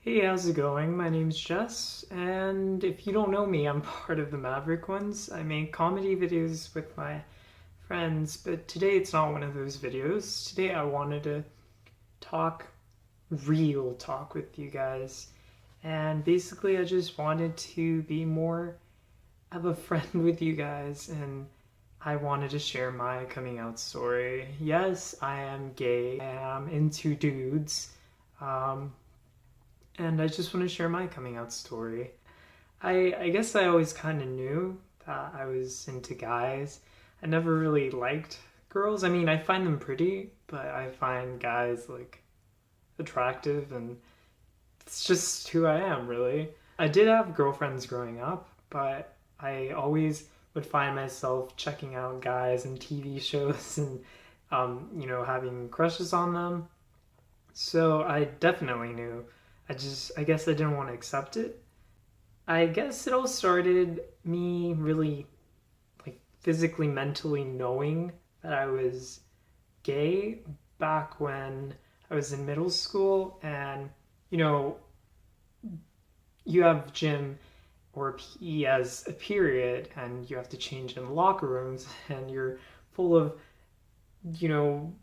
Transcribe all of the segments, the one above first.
Hey, how's it going? My name's Jess, and if you don't know me, I'm part of the Maverick Ones. I make comedy videos with my friends, but today it's not one of those videos. Today I wanted to talk real talk with you guys, and basically I just wanted to be more of a friend with you guys, and I wanted to share my coming out story. Yes, I am gay. I am into dudes. Um, and I just want to share my coming out story. I guess I always kind of knew that I was into guys. I never really liked girls. I mean, I find them pretty, but I find guys like attractive, and it's just who I am, really. I did have girlfriends growing up, but I always would find myself checking out guys and TV shows and having crushes on them. So I definitely knew. I guess I didn't want to accept it. I guess it all started me really like physically, mentally knowing that I was gay back when I was in middle school. And you know, you have gym or PE as a period, and you have to change in locker rooms, and you're full of, you know,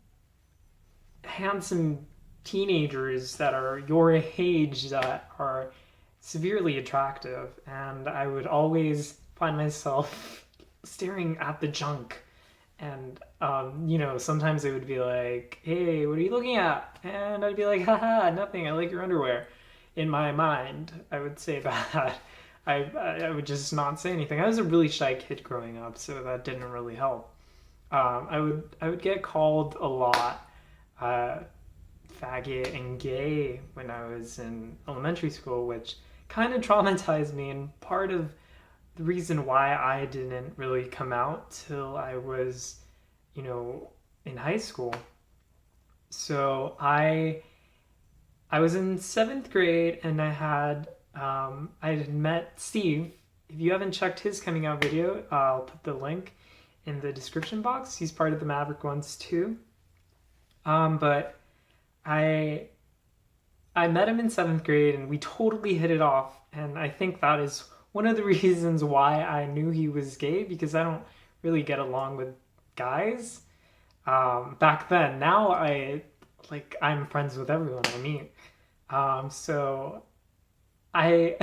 handsome teenagers that are your age that are severely attractive, and I would always find myself staring at the junk. And sometimes they would be like, "Hey, what are you looking at?" And I'd be like, "Haha, nothing. I like your underwear." In my mind, I would say that. I would just not say anything. I was a really shy kid growing up, so that didn't really help. I would get called a lot uh, faggot and gay when I was in elementary school, which kind of traumatized me, and part of the reason why I didn't really come out till I was, you know, in high school. So I was in seventh grade, and I had met Steve. If you haven't checked his coming out video, I'll put the link in the description box. He's part of the Maverick Ones too. But I I met him in seventh grade, and we totally hit it off. And I think that is one of the reasons why I knew he was gay, because I don't really get along with guys back then. Now I'm friends with everyone I meet. So I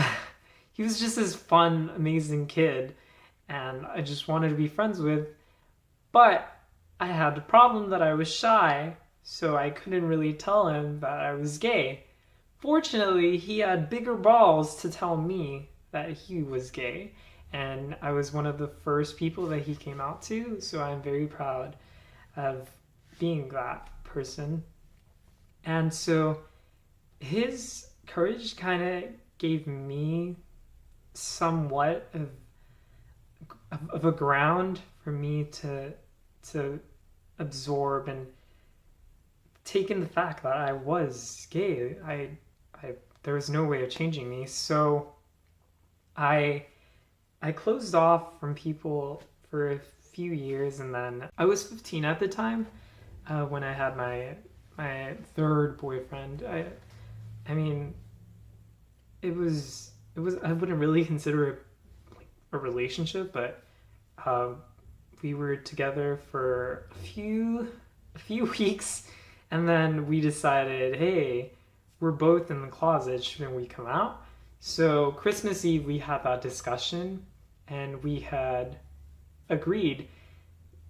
he was just this fun, amazing kid, and I just wanted to be friends with. But I had the problem that I was shy, so I couldn't really tell him that I was gay. Fortunately, he had bigger balls to tell me that he was gay, and I was one of the first people that he came out to, so I'm very proud of being that person. And so his courage kind of gave me somewhat of a ground for me to absorb and take in the fact that I was gay. I there was no way of changing me. So I I closed off from people for a few years, and then I was 15 at the time when I had my third boyfriend. I mean, it was I wouldn't really consider it like a relationship, but uh, we were together for a few weeks, and then we decided, hey, we're both in the closet, shouldn't we come out? So Christmas Eve we had that discussion, and we had agreed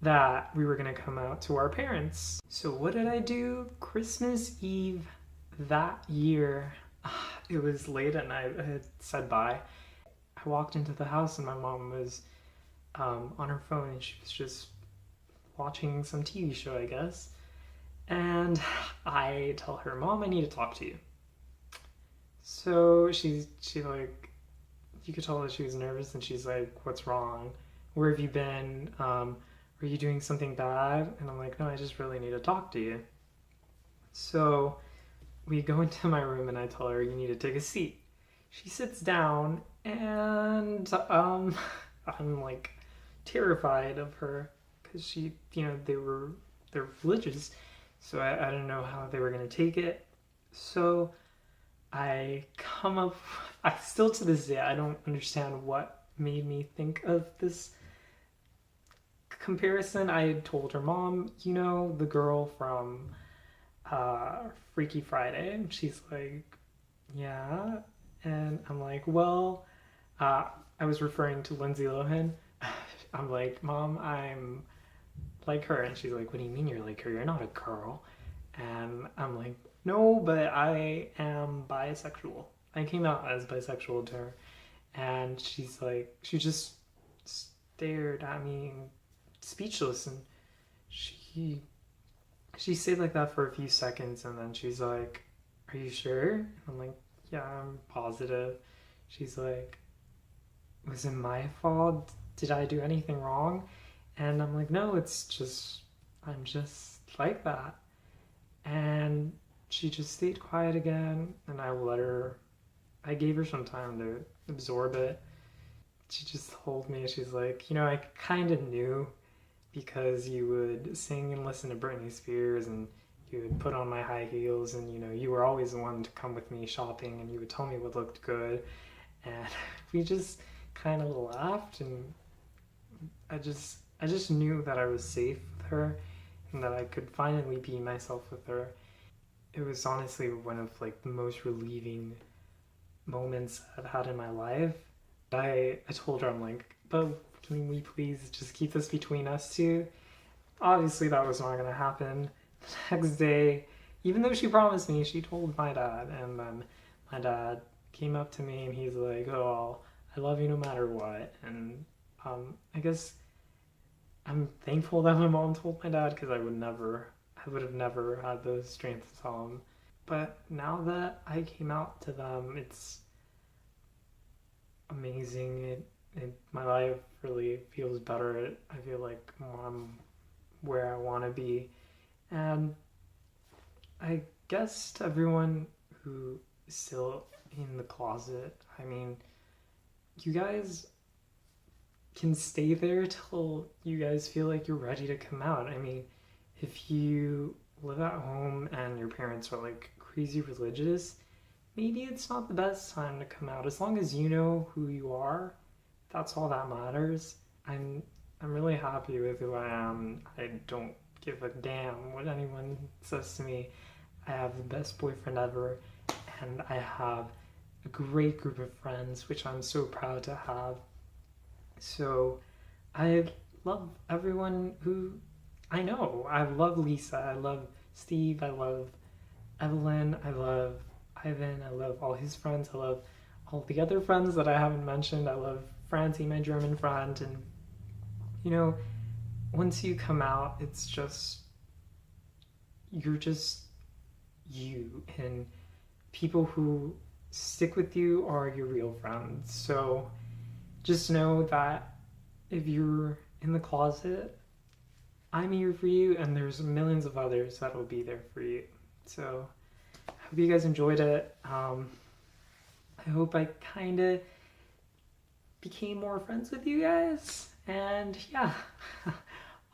that we were going to come out to our parents. So what did I do Christmas Eve that year? It was late at night. I had said bye. I walked into the house, and my mom was on her phone, and she was just watching some TV show, I guess. And I tell her, "Mom, I need to talk to you." So she like, you could tell that she was nervous, and she's like, "What's wrong? Where have you been? Are you doing something bad?" And I'm like, "No, I just really need to talk to you." So we go into my room, and I tell her, "You need to take a seat." She sits down, and I'm like terrified of her, because they're religious, so I don't know how they were gonna take it. So I come up, I still to this day, I don't understand what made me think of this comparison. I had told her mom, you know, the girl from Freaky Friday. And she's like, yeah. And I'm like, well, uh, I was referring to Lindsay Lohan. I'm like, Mom, I'm like her. And she's like, what do you mean you're like her? You're not a girl. And I'm like, no, but I am bisexual. I came out as bisexual to her. And she's like, she just stared at me speechless. And she she stayed like that for a few seconds. And then she's like, are you sure? And I'm like, yeah, I'm positive. She's like, was it my fault? Did I do anything wrong? And I'm like, no, it's just, I'm just like that. And she just stayed quiet again, and I gave her some time to absorb it. She just told me, she's like, you know, I kind of knew because you would sing and listen to Britney Spears and you would put on my high heels and, you know, you were always the one to come with me shopping and you would tell me what looked good. And we just kind of laughed and I just knew that I was safe with her and that I could finally be myself with her. It was honestly one of like the most relieving moments I've had in my life. I told her, I'm like, but can we please just keep this between us two? Obviously that was not gonna happen. The next day, even though she promised me, she told my dad, and then my dad came up to me and he's like, oh, I love you no matter what. And I guess I'm thankful that my mom told my dad because I would have never had the strength to tell him. But now that I came out to them, it's amazing. My life really feels better. I feel like I'm where I want to be. And I guess to everyone who is still in the closet, I mean, you guys can stay there till you guys feel like you're ready to come out. I mean, if you live at home and your parents are like crazy religious, maybe it's not the best time to come out. As long as you know who you are, that's all that matters. I'm really happy with who I am. I don't give a damn what anyone says to me. I have the best boyfriend ever, and I have a great group of friends, which I'm so proud to have. So I love everyone who I know. I love Lisa. I love Steve. I love Evelyn. I love Ivan. I love all his friends. I love all the other friends that I haven't mentioned. I love Francie, my German friend. And, you know, once you come out, it's just, you're just you. And people who stick with you are your real friends. So just know that if you're in the closet, I'm here for you, and there's millions of others that will be there for you. So I hope you guys enjoyed it. I hope I kind of became more friends with you guys. And yeah,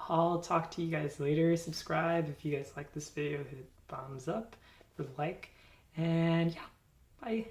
I'll talk to you guys later. Subscribe if you guys like this video. Hit thumbs up or like. And yeah, bye.